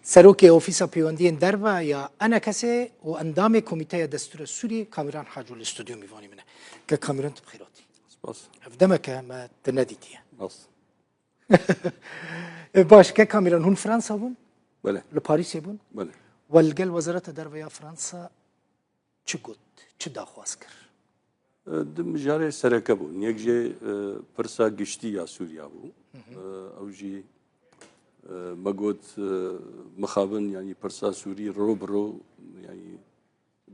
سروکی اوفیسا پیوندین دربا یا انا کسی و اندام کمیته دستور سوری کامران حاجو الاستودیو میوانی منه که کامران تبخیراتی بس افدمه که ما تندیدیه بس باش که کامران هون فرانسا بون بله لپاریس بون بله والقل وزارة دربا یا فرانسا چه گفت چه داخواست کرد دم جاره سرکه بون یک جه پرسا گشتی یا سوریا بون او جی مقود مخابن يعني برسا سوري روبرو يعني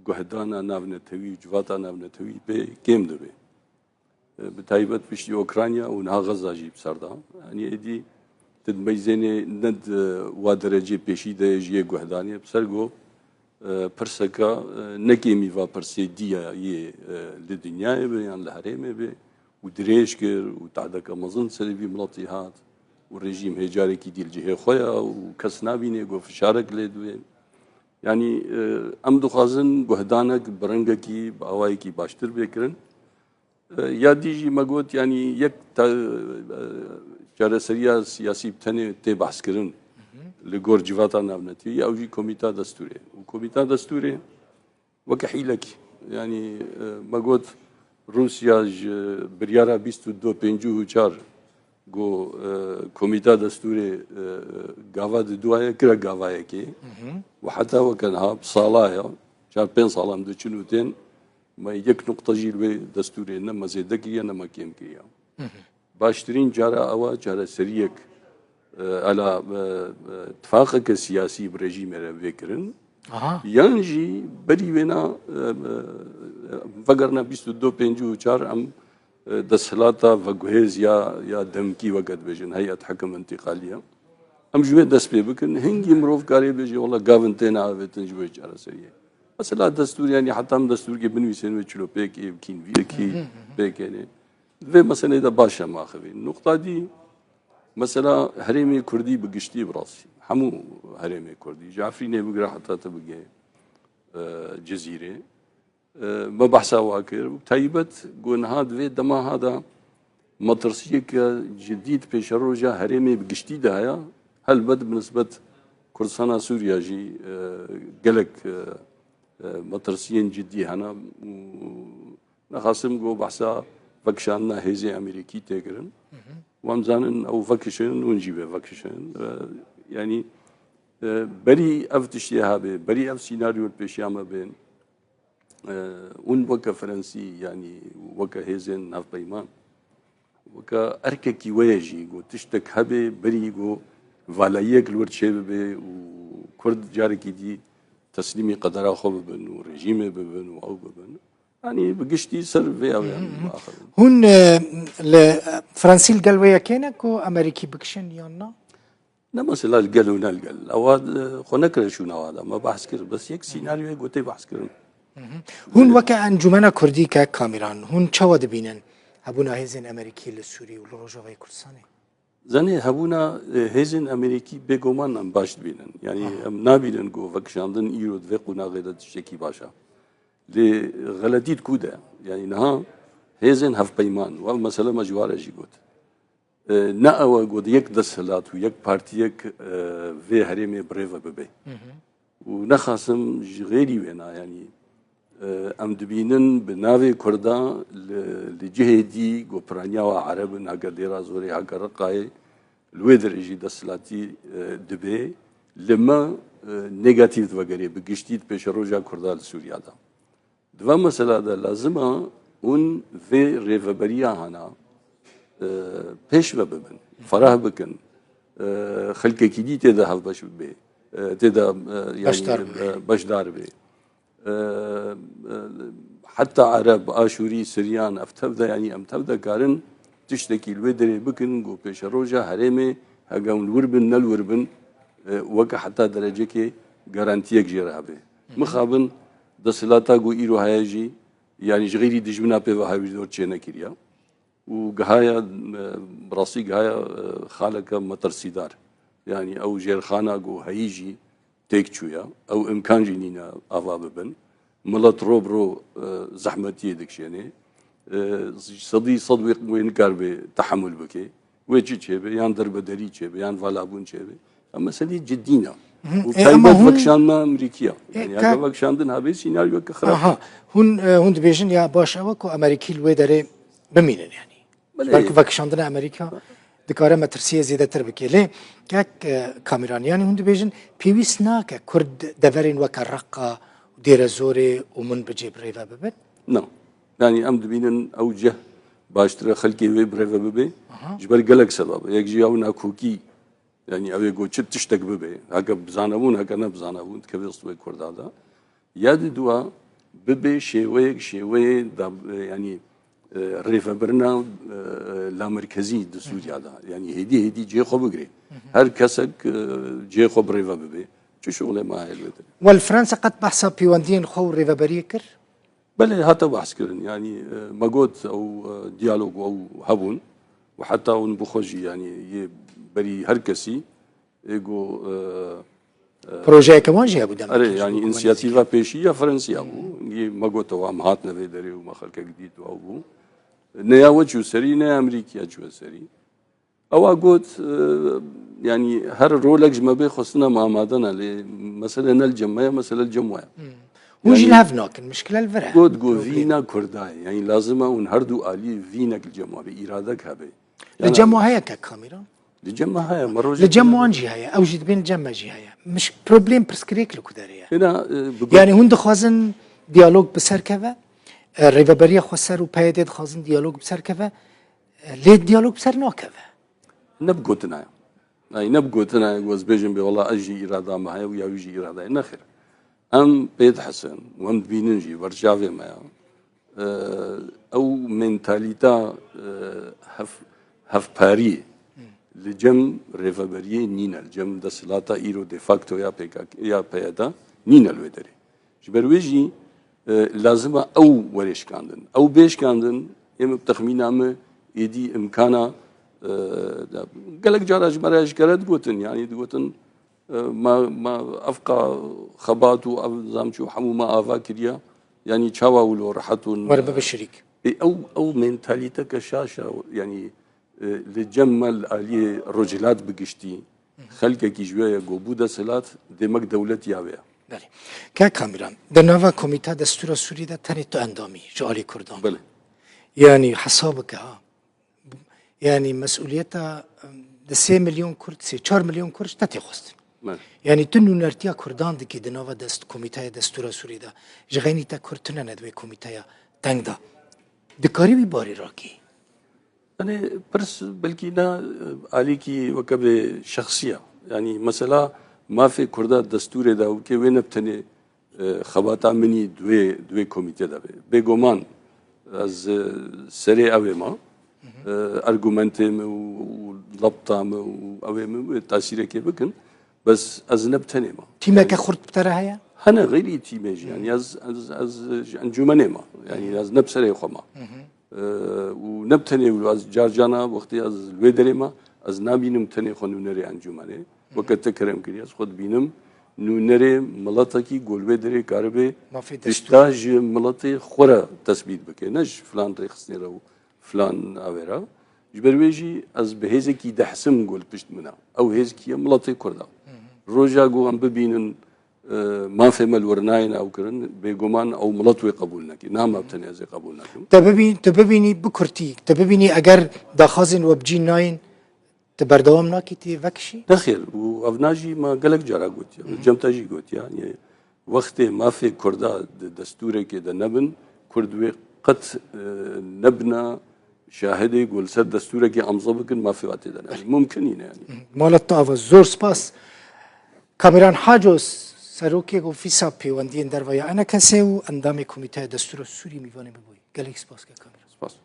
جهدانا نافنتوي جواتا نافنتوي بي كيم دبي بتايبت بشتي اوكرانيا ونها غزة جيب سردا يعني ادي تدميزيني ند وادرجي بيشي ده جي جهداني بسرغو برسكا نكيمي فا برسي ديا ي للدنيا يعني الحريم بي ودريشكر وتعدك مظن سلبي ملطيهات والرجيم هجاري كي ديال جهه خويا وكسنا بيني جو فشارك لدوي يعني ام دخازن بهدانك برنگكي باوايكي باشتر بكرن يا ديجي ماغوت يعني يك جارسريا سياسي بتني تي بحث كرن لغور جواتا نابنتي او جي كوميتا دستوري وكوميتا دستوري وكحيلك يعني ماغوت روسيا بريارا 22 54 گو کمیته دستوری گاوا دوایا کرا گاوایی کی و حتی وکنها بصلاحه چار 5 سالم دو چنوتين ما یک نقطه جیلوی دستوری نه مزیدگی نه مکیم کیا باشترین جارا اوا جارا سریک على اتفاقك السياسي برجيم بكرن ينجي بري ونا فقرنا 22 54 ام دسلاتا وجهز يا دمكي وقت بيجن هيئة حكم انتقالية أم جوي دس بيبكن هنجي مروف كاري بيجي والله قاونتين عافتن جوي جارة سرية مثلا دستور يعني حتى هم دستور كي بنوي سنوي تشلو بيك يمكن فيكي بيك يعني في مثلا إذا باشا ما خبي النقطة دي مثلا هرمي كردي بقشتي براسي حمو هرمي كردي جعفري بقرا حتى تبقى جزيرة ما بحثا واكر تايبت قون هاد في دما هذا مطرسيك جديد بيش الرجا هرمي بقشتي دايا هل بد بنسبة كردستان سوريا جي قلق مطرسيين جدي هنا نخاصم قو بحثا فكشاننا هيزي امريكي تيكرن وامزانن او فكشن ونجيبه فكشن يعني بري افتشتي هابي بري اف سيناريو البيشياما بين اون وكا فرنسي يعني وكا هيزن ناف بيمان وكا ارككي ويجي جو تشتك هبي بري جو فالايك الورتشيبه وكرد جاركي دي تسليمي قدرها خو ببن ورجيمه ببن او ببن يعني بقشتي سر في او يعني هون فرنسي القلوية كينك وامريكي بكشن يانا مثلا القل ونالقل او خنكر شو هذا ما بحث كر بس يك سيناريو قلت بحث كر هون وكا انجمنا كردي كاميران هون چوا دبينن هبونا هيزن امريكي للسوري ولروجاوي كردستاني زني هبونا هيزن امريكي بيغومان ام باش بينن يعني ام نابيلن جو فكشاندن ايرود فيقونا غير تشكي باشا لغلطيت كودا يعني نها هيزن هف بيمان والمسألة مجوارة جي قلت نأوا قد يك دسلات ويك بارتيك في هرمي بريفا ببي ونخاسم غيري وينا يعني ام دبينن بناوي كردان لجهه دي غوبرانيا وعرب ناقديرا زوري هاكر قاي الويدر يجي دسلاتي دبي لما نيجاتيف وغيري بقشتيت بيش روجا كردال سوريا دا دوا مسألة دا لازمه اون في ريفابريا هنا پیش و ببن فراه بکن خلق کی دی تدا هف باش بی تدا يعني بشدار بي حتى عرب آشوري سريان افتبدا يعني امتبدا كارن تشتكي الودري بكن جو پیش روجا هرمي هاگون وربن نل وربن وك حتى درجه كي garantiيك جيرها بي مخابن دسلاتا جو ايرو هايجي يعني جغيري دجمنا بي وهاوي دور چينا كيريا وقهايا براسي قهايا خالك مترسيدار يعني او جيرخانا جو هيجي تيكتشويا او امكان جنينا افاببن ملت روبرو زحمتي دكشيني صدي صدوق وين كاربي تحمل بكي ويجي تشيبي يان درب دري تشيبي يان فالابون تشيبي اما سلي جدينا وتايبت فكشان ما أمريكية يعني هذا فكشان دن هابي سيناريو كخراب آها هون دبيجن يا باش أوكو أمريكي الويدري بمينن يعني بالكو فكشاندنا أمريكا دكارة مترسية زيادة تربكي ليه كاك كاميران يعني هون دبيجن بيويس ناكا كرد دفرين وكرقة ودير زوري ومن بجيب ريفا ببت نعم يعني أم دبينن أوجه باشترى خلقي وي بريفا ببي جبر قلق سبب يكجي أو ناكوكي يعني أبي يقول شت تشتك ببي هكا بزانبون هكا نبزانبون كبيرست وي كرد هذا ياد دوا ببي شوي يعني ريفا برنا لا مركزي دسوريا دا يعني هدي جي خو بقري هر كسك جي خو بريفا ببي شو شغله ما هي الوتر والفرنسا قد بحسب بيواندين خو ريفا بريكر بل هاتا بحث كرن يعني ما قلت او ديالوج او هبون وحتى ونبخوجي يعني بري هر كسي يجو بروجي كمان جي ابو دم يعني انسياتيفا بيشيه فرنسيه ابو ما قلت وام هاتنا في دري وما خلق جديد ابو نيا وجو سري نيا امريكا جو سري او قلت يعني هر رولكس ما بيخصنا مع مادنا مثلا الجمعيه مثلا الجمعيه وجي الهفناك المشكله الفرع قلت جو فينا كرداي يعني لازم ونهردو الي فينك الجمعيه بارادك هبي الجمعه هي كاميرا الجمعه هي مره الجمعه انجي هي اوجد بين الجمعه جي هي مش بروبليم برسكريك لو كداريا هنا يعني هند خازن ديالوج بسركبه الريفابريا خسر وبايدد خازن ديالوج بسركبه ليه ديالوج بسر ناكبه نبقوتنا اي نبقوتنا وزبيجن بي والله اجي اراده ما هي ويا يجي اراده نخير ام بيت حسن وام بيننجي ورجافي ما او منتاليتا هف باري لجم ريفابريه نينا الجم دسلاتا ايرو دي فاكتو يا بيدا نينا الودري جبرويجي لازم او وريش كاندن او بيش كاندن يم بتخمين ما يدي امكانا قالك جراج مراج كرد قوتن يعني قوتن ما افقى خباتو زامشو حموما افاكريا يعني تشاوا ولو راحتون وربا بالشريك او منتاليتا كشاشه يعني لجمل عليه رجلات بقشتي خلقك جويه قبوده سلات دمك دولت يابيا بله كاميران دنوا كوميتا دستور سوري دا تاني تو اندامي جالي كردان بله يعني حسابك يعني مسؤوليتها 3 مليون كرد 4 مليون كرد تاتي خست يعني تنو نرتيا كردان دكي دنوا دست كوميتا دستور سوري دا جغيني تا كردنا ندوي كوميتا تنگ دا دكاري بباري راكي أنا برس بلكينا عليكي وكبه شخصية يعني مثلا ما في كردا دستور دا وكي وين بتني خباتا مني دوي كوميتي دا بيغومان از سري اوي ما ارغومنتم ولبطام اوي تاثير كي بكن بس از نبتني ما تيما كخرد بترى هيا انا غيري تيميج يعني از انجمني ما يعني از نبسري خما ونبتني وز جارجانا وقتي از الويدريما از نابينم تني خنونري انجمني وقت تكرم كرياس خد بينم نونري ملاتكي غولويدري كاربي تشتاج ملاتي خورا تثبيت بك نج فلان ريخسني رو فلان اويرا جبرويجي از بهزكي دحسم قول بشت منا او هزكي ملاتي كردا روجا جو ام ببينن ما في مال ورناين او كرن بيغمان او ملطوي قبولنا كي نعم ابتني زي قبولنا تببيني بكرتي تببيني اگر داخازن وبجي ناين تبردوام ناكي تي وكشي دخل وافناجي ما قالك جرا قلت جمتاجي قلت يعني وقت ما في كردا دستوري كده نبن كردوي قد نبنا شاهدي يقول سد دستوري كي امزبك ما في وقت ده ممكن يعني مالت طاف زور سباس كاميران حاجوس سروكي و فيسا بيواندين دروايا انا كسيو اندامي كوميتي دستور سوري ميواني ببوي قالك سباس كاميرا سباس